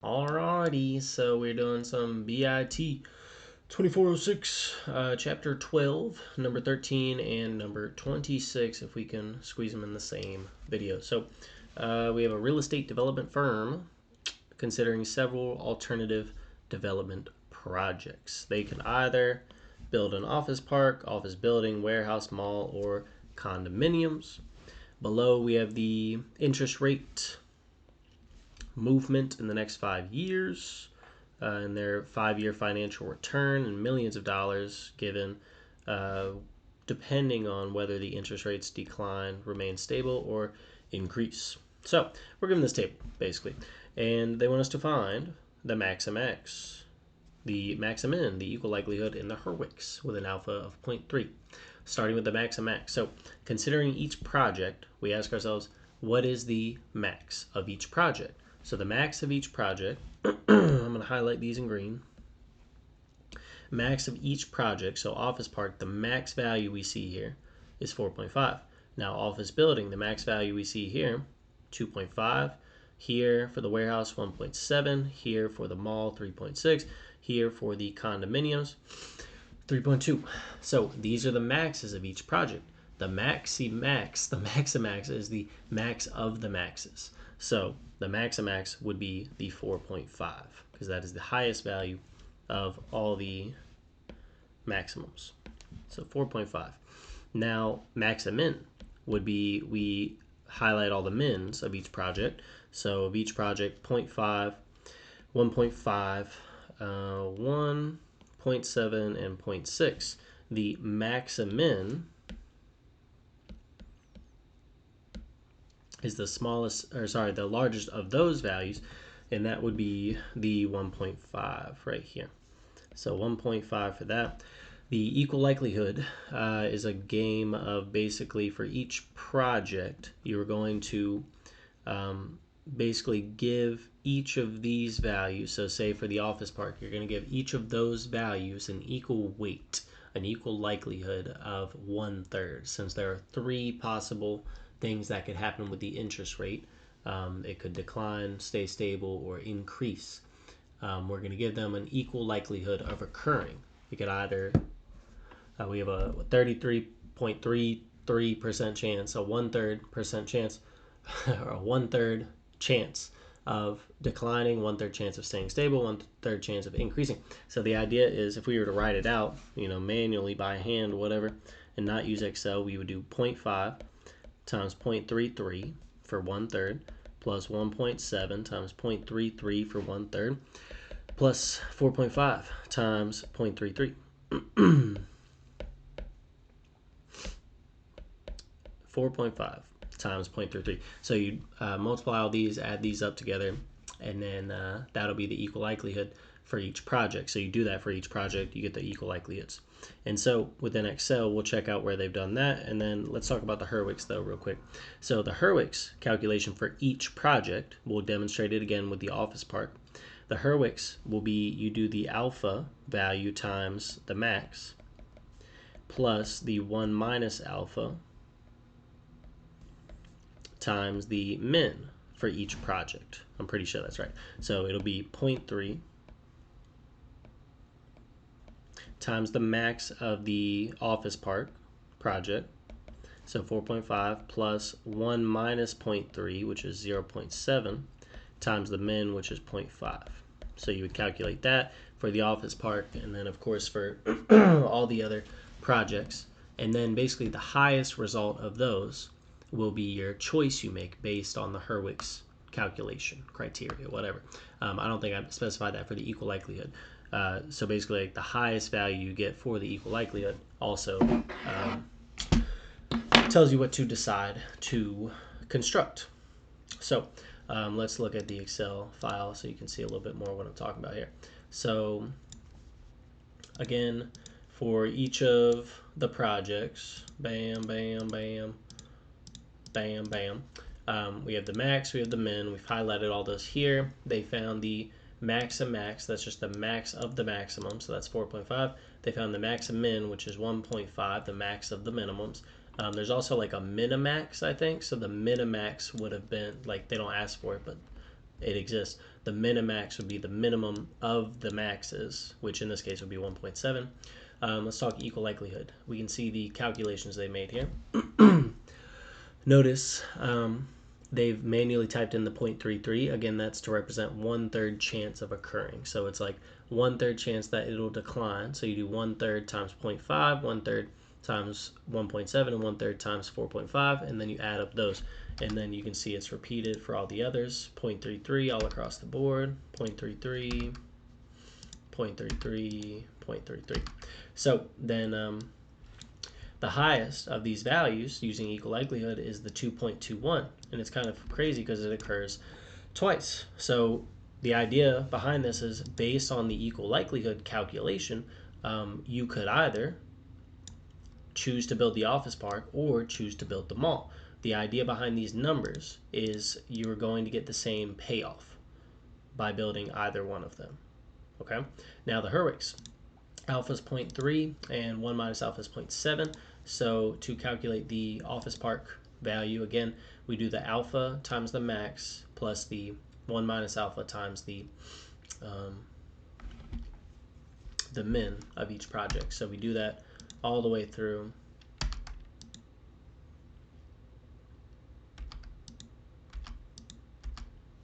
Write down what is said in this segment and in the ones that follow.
Alrighty, so we're doing some bit 2406, chapter 12, number 13, and number 26, if we can squeeze them in the same video. So we have a real estate development firm considering several alternative development projects. They can either build an office park, office building, warehouse, mall, or condominiums. Below we have the interest rate movement in the next 5 years and their 5-year financial return and millions of dollars given depending on whether the interest rates decline, remain stable, or increase. So we're given this table basically, and they want us to find the max and max, the max and min, the equal likelihood in the Hurwicks with an alpha of 0.3. Starting with the max and max. So considering each project, we ask ourselves, what is the max of each project? So the max of each project, I'm going to highlight these in green. Max of each project, so office park, the max value we see here is 4.5. Now office building, the max value we see here, 2.5. Here for the warehouse, 1.7. Here for the mall, 3.6. Here for the condominiums, 3.2. So these are the maxes of each project. The maxi max, the max of max is the max of the maxes. So the max of max would be the 4.5 because that is the highest value of all the maximums. So 4.5. Now max and min would be, we highlight all the mins of each project. So of each project, 0.5, 1.5, 1.7, and 0.6. The max and min is the smallest, or sorry, the largest of those values, and that would be the 1.5 right here. So 1.5 for that. The equal likelihood is a game of basically for each project, you're going to basically give each of these values. So say for the office park, you're going to give each of those values an equal weight, an equal likelihood of 1/3, since there are 3 possible things that could happen with the interest rate. It could decline, stay stable, or increase. We're going to give them an equal likelihood of occurring. We could either, we have a 33.33% chance, a 1/3% chance, or a 1/3 chance of declining, 1/3 chance of staying stable, 1/3 chance of increasing. So the idea is if we were to write it out, manually by hand, whatever, and not use Excel, we would do 0.5 times 0.33 for 1/3 plus 1.7 times 0.33 for 1/3 plus 4.5 times 0.33. 4.5 times 0.33. So you multiply all these, add these up together, and then that'll be the equal likelihood for each project. So you do that for each project, you get the equal likelihoods. And so within Excel, we'll check out where they've done that. And then let's talk about the Hurwicks though real quick. So the Hurwicks calculation for each project, we'll demonstrate it again with the office park. The Hurwicks will be, you do the alpha value times the max plus the 1 minus alpha times the min for each project. I'm pretty sure that's right. So it'll be 0.3 times the max of the office park project, so 4.5 plus 1 minus 0.3, which is 0.7, times the min, which is 0.5. So you would calculate that for the office park, and then of course for all the other projects, and then basically the highest result of those will be your choice you make based on the Hurwicks calculation criteria, whatever. I don't think I specified that for the equal likelihood. So basically, like, the highest value you get for the equal likelihood also tells you what to decide to construct. So let's look at the Excel file so you can see a little bit more what I'm talking about here. So again, for each of the projects, bam, bam, bam, bam, bam. We have the max, we have the min. We've highlighted all those here. They found the max and max, that's just the max of the maximum, so that's 4.5. They found the max and min, which is 1.5, the max of the minimums. There's also like a minimax, I think, so the minimax would have been, like, they don't ask for it, but it exists. The min and max would be the minimum of the maxes, which in this case would be 1.7. Let's talk equal likelihood. We can see the calculations they made here. Notice they've manually typed in the 0.33. Again, that's to represent 1/3 chance of occurring. So it's like 1/3 chance that it'll decline. So you do 1/3 times 0.5, 1/3 times 1.7, and 1/3 times 4.5, and then you add up those. And then you can see it's repeated for all the others. 0.33 all across the board. 0.33, 0.33, 0.33. So then the highest of these values using equal likelihood is the 2.21, and it's kind of crazy because it occurs twice. So the idea behind this is based on the equal likelihood calculation, you could either choose to build the office park or choose to build the mall. The idea behind these numbers is you're going to get the same payoff by building either one of them. Okay, now the Hurwick's. Alpha is 0.3 and 1 minus alpha is 0.7. So to calculate the office park value, again, we do the alpha times the max plus the 1 minus alpha times the min of each project. So we do that all the way through.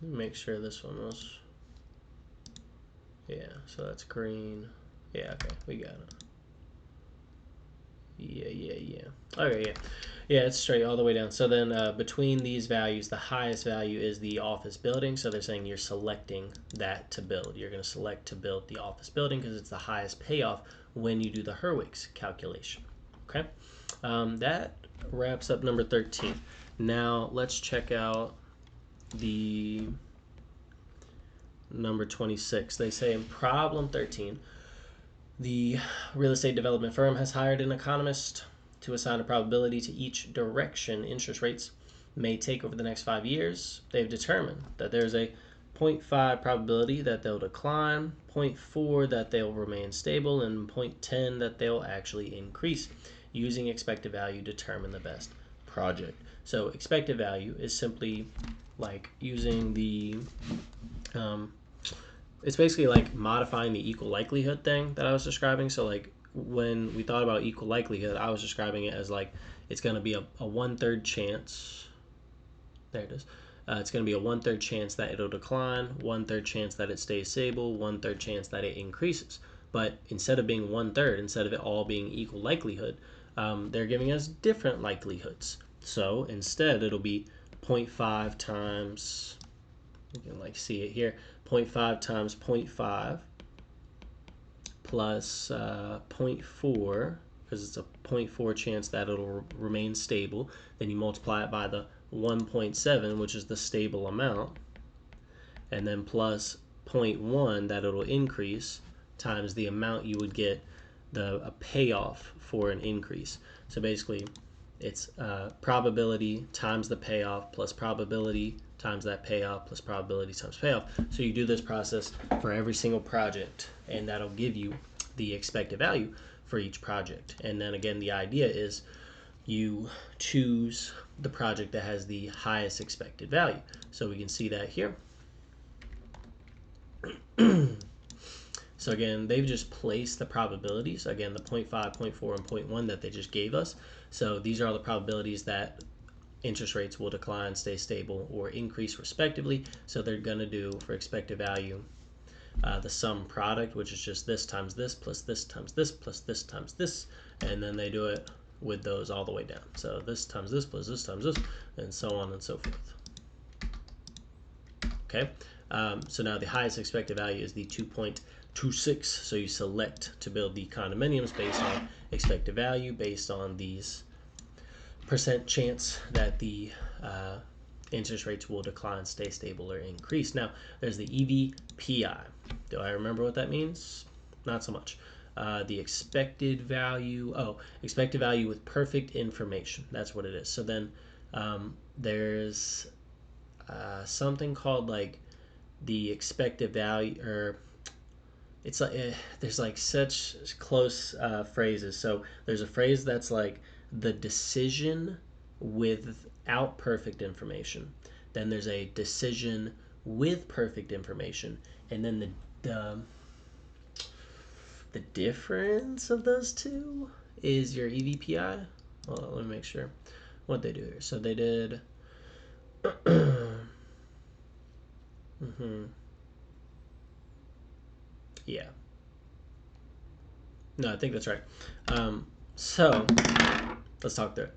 Let me make sure this one was, yeah, so that's green. Yeah, okay, we got it. Yeah. Okay, yeah, it's straight all the way down. So then between these values, the highest value is the office building. So they're saying you're selecting that to build. You're going to select to build the office building because it's the highest payoff when you do the Hurwick's calculation. Okay, that wraps up number 13. Now let's check out the number 26. They say in problem 13, the real estate development firm has hired an economist to assign a probability to each direction interest rates may take over the next 5 years. They've determined that there's a 0.5 probability that they'll decline, 0.4 that they'll remain stable, and 0.10 that they'll actually increase. Using expected value, determine the best project. So expected value is simply like using the it's basically like modifying the equal likelihood thing that I was describing. So like when we thought about equal likelihood, I was describing it as like it's going to be a 1/3 chance. There it is. It's going to be a 1/3 chance that it'll decline, 1/3 chance that it stays stable, 1/3 chance that it increases. But instead of being 1/3, instead of it all being equal likelihood, they're giving us different likelihoods. So instead, it'll be 0.5 times, you can like see it here, 0.5 times 0.5 plus 0.4, because it's a 0.4 chance that it'll remain stable. Then you multiply it by the 1.7, which is the stable amount, and then plus 0.1 that it'll increase times the amount you would get a payoff for an increase. So basically it's probability times the payoff plus probability times that payoff plus probability times payoff. So you do this process for every single project, and that'll give you the expected value for each project. And then again, the idea is you choose the project that has the highest expected value. So we can see that here. So again, they've just placed the probabilities, again, the 0.5, 0.4, and 0.1 that they just gave us. So these are all the probabilities that interest rates will decline, stay stable, or increase respectively. So they're going to do, for expected value, the sum product, which is just this times this, plus this times this, plus this times this, and then they do it with those all the way down. So this times this, plus this times this, and so on and so forth. Okay, so now the highest expected value is the 2.26, so you select to build the condominiums based on expected value, based on these percent chance that the interest rates will decline, stay stable, or increase. Now, there's the EVPI. Do I remember what that means? Not so much. The expected value, expected value with perfect information. That's what it is. So then there's something called like the expected value, or it's like there's like such close phrases. So there's a phrase that's like the decision without perfect information. Then there's a decision with perfect information, and then the difference of those two is your EVPI. Hold on, let me make sure what they do here. So they did yeah. No, I think that's right. So let's talk through it.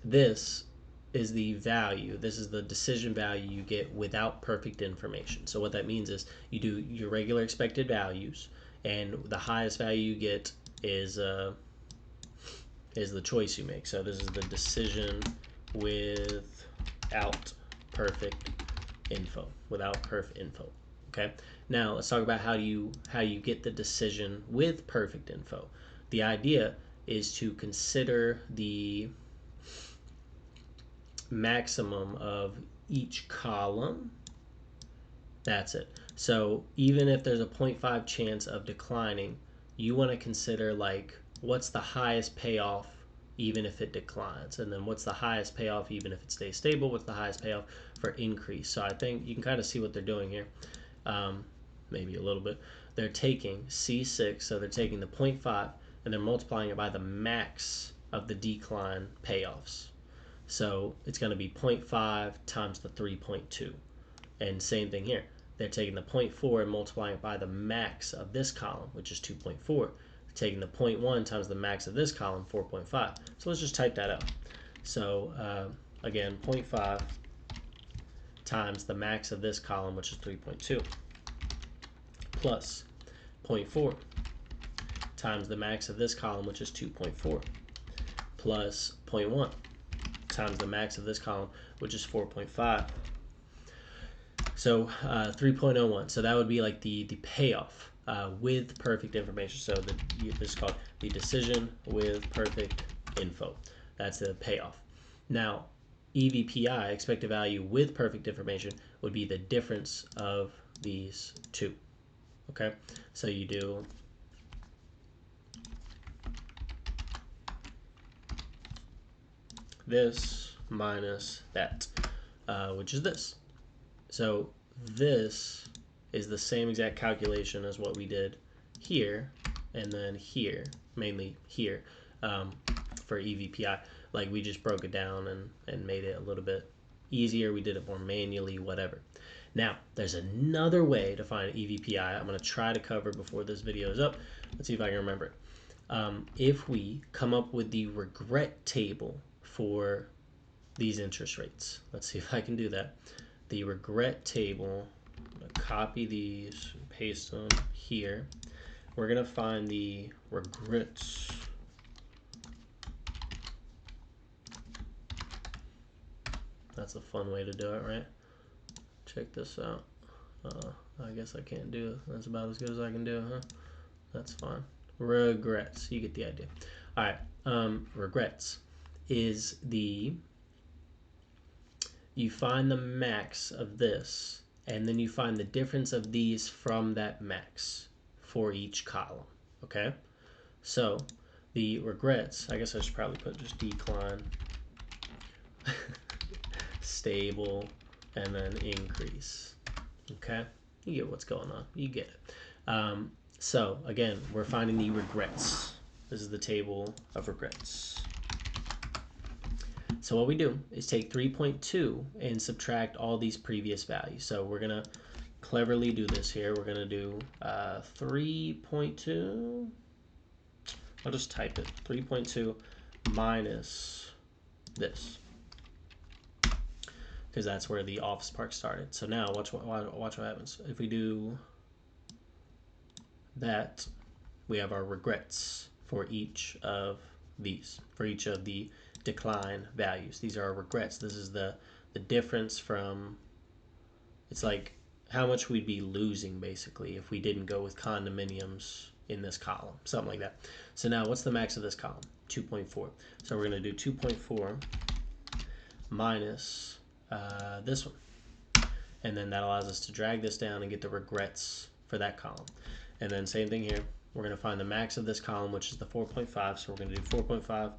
This is the value. This is the decision value you get without perfect information. So what that means is you do your regular expected values, and the highest value you get is the choice you make. So this is the decision without perfect info. Without perfect info. Okay. Now let's talk about how you get the decision with perfect info. The idea is to consider the maximum of each column. That's it. So even if there's a 0.5 chance of declining, you want to consider like what's the highest payoff even if it declines, and then what's the highest payoff even if it stays stable, what's the highest payoff for increase. So I think you can kind of see what they're doing here. Maybe a little bit. They're taking C6, so they're taking the 0.5 and they're multiplying it by the max of the decline payoffs. So it's going to be 0.5 times the 3.2. And same thing here. They're taking the 0.4 and multiplying it by the max of this column, which is 2.4. They're taking the 0.1 times the max of this column, 4.5. So let's just type that out. So again, 0.5 times the max of this column, which is 3.2, plus 0.4 times the max of this column, which is 2.4, plus 0.1 times the max of this column, which is 4.5. So 3.01. So that would be like the payoff with perfect information. So this is called the decision with perfect info. That's the payoff. Now, EVPI, expected value with perfect information, would be the difference of these two. Okay, so you do this minus that, which is this. So this is the same exact calculation as what we did here and then here, mainly here, for EVPI. Like we just broke it down and made it a little bit easier. We did it more manually, whatever. Now, there's another way to find EVPI I'm going to try to cover before this video is up. Let's see if I can remember it. If we come up with the regret table for these interest rates, let's see if I can do that. The regret table, I'm going to copy these, paste them here. We're going to find the regrets. That's a fun way to do it, right? Check this out. I guess I can't do it. That's about as good as I can do, huh? That's fine. Regrets. You get the idea. All right. Regrets is you find the max of this, and then you find the difference of these from that max for each column. Okay? So the regrets, I guess I should probably put just decline, stable, and then increase. Okay? You get what's going on. You get it. So again, we're finding the regrets. This is the table of regrets. So what we do is take 3.2 and subtract all these previous values. So we're going to cleverly do this here. We're going to do 3.2. I'll just type it. 3.2 minus this, because that's where the office park started. So now watch what happens. If we do that, we have our regrets for each of these, for each of the decline values. These are our regrets. This is the difference from, it's like how much we'd be losing basically if we didn't go with condominiums in this column, something like that. So now what's the max of this column? 2.4. So we're going to do 2.4 minus this one, and then that allows us to drag this down and get the regrets for that column. And then same thing here, we're going to find the max of this column, which is the 4.5. So we're going to do 4.5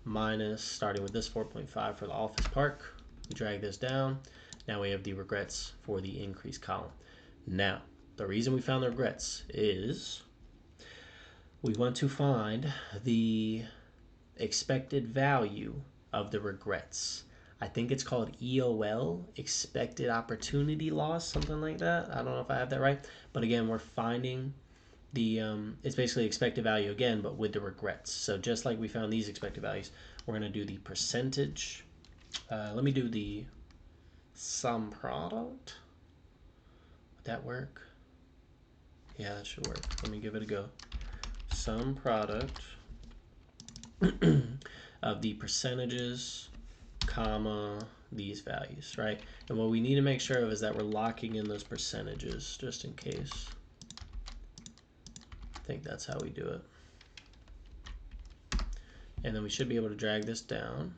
minus, starting with this 4.5 for the office park. We drag this down. Now we have the regrets for the increased column. Now, the reason we found the regrets is we want to find the expected value of the regrets. I think it's called EOL, expected opportunity loss, something like that. I don't know if I have that right. But again, we're finding the, it's basically expected value again, but with the regrets. So just like we found these expected values, we're going to do the percentage. Let me do the sum product. Would that work? Yeah, that should work. Let me give it a go. Sum product of the percentages, comma, these values, right? And what we need to make sure of is that we're locking in those percentages just in case. I think that's how we do it. And then we should be able to drag this down.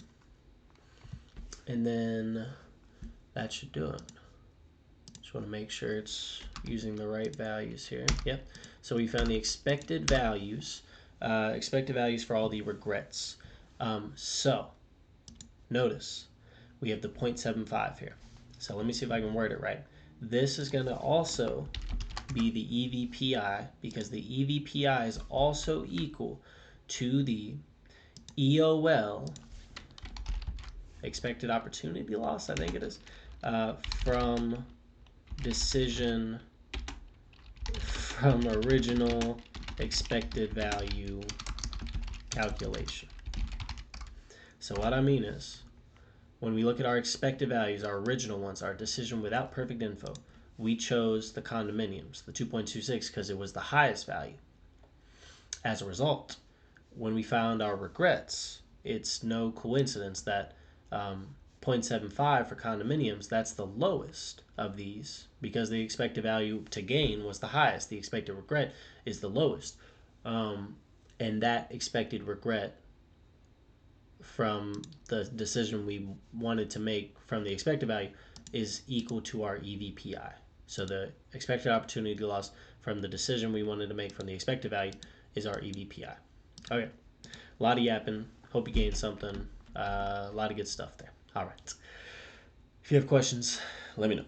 And then that should do it. Just want to make sure it's using the right values here. Yep. So we found the expected values for all the regrets. So notice we have the 0.75 here. So let me see if I can word it right. This is going to also be the EVPI because the EVPI is also equal to the EOL, expected opportunity loss, I think it is, from decision from original expected value calculation. So what I mean is, when we look at our expected values, our original ones, our decision without perfect info, we chose the condominiums, the 2.26, because it was the highest value. As a result, when we found our regrets, it's no coincidence that 0.75 for condominiums, that's the lowest of these because the expected value to gain was the highest. The expected regret is the lowest. And that expected regret from the decision we wanted to make from the expected value is equal to our EVPI. So the expected opportunity loss from the decision we wanted to make from the expected value is our EVPI. Okay, a lot of yapping. Hope you gained something. A lot of good stuff there. All right. If you have questions, let me know.